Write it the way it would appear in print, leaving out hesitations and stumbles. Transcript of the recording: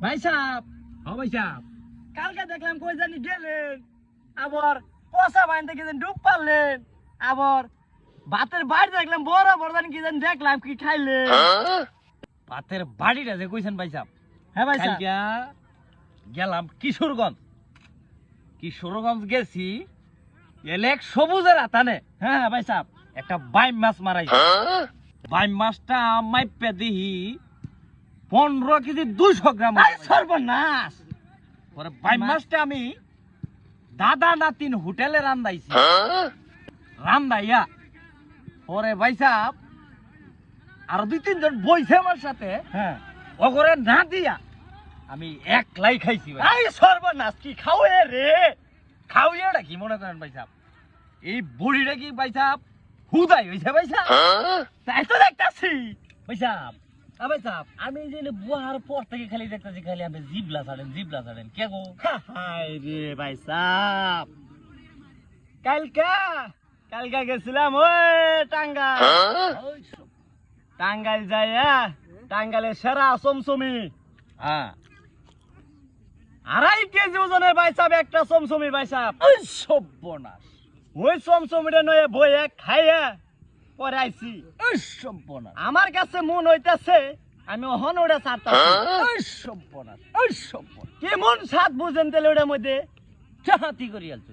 ভাই সাহেব, হ্যাঁ ভাই সাহেব, কালকে দেখলাম কই জানি গেলেন, আবার কষা বাইন থেকে ডুব পারলেন, আবার ভাতের বাড়ি দেখলাম বড় বড় জানি কি জানি দেখলাম কি খাইলেন। ভাতের বাড়িটা যে কইছেন ভাই সাহেব, হ্যাঁ ভাই সাহেব, কালকে গেলাম কিশোরগঞ্জ গেছি, এলে এক সবুজের আতানে হ্যাঁ ভাই সাহেব, একটা বাইম মাছ মারাইছে। বাইম মাছটা মাইপে দিহি 15 কেজি 200 গ্রাম। সর্বনাশ। পরে বাইম মাছটা আমি দাদা নাতিন হোটেলে রান্দাইছি। রান্দাইয়া পরে ভাই সাহেব আরো 2-3 জন বইছে আমার সাথে, হ্যাঁ, ওগরে না দিয়া আমি একলাই খাইছি ভাই। আই সর্বনাশ, কি খাওয়ে রে? খাওয়াটা কি মনে করেন ভাই সাহেব, এই বুড়িটা কি ভাই সাহেব হুদাই হইছে ভাই সাহেব। তাই তো দেখতাছি। ভাই সাহেব, ভাই সাহেব, আমি যে বুয়ার পর থেকে খালি দেখতেছি খালি আমি জিবলা ছাড়েন কে গো? হাই রে ভাই সাহেব, কালকা গেছিলাম ওই টাঙ্গাইল। ওই সব। টাঙ্গাইল যাইয়া টাঙ্গাইলের সেরা চমচমি, হ্যাঁ, 2.5 কেজি ওজনের ভাই সাহেব একটা চমচমি ভাই সাহেব। ওই সর্বনাশ, ওই চমচমিটা নয়ে বইয়ে খাইয়া পরে আইছি। ওই সর্বনাশ, আমার কাছে মন হইতাছে আমি অহন ওটা ছাড়তাছি। ওই সর্বনাশ, ওই সর্বনাশ, কেমন স্বাদ বুঝেন তেলে ওটার মধ্যে? চাহাতি করি আলছো।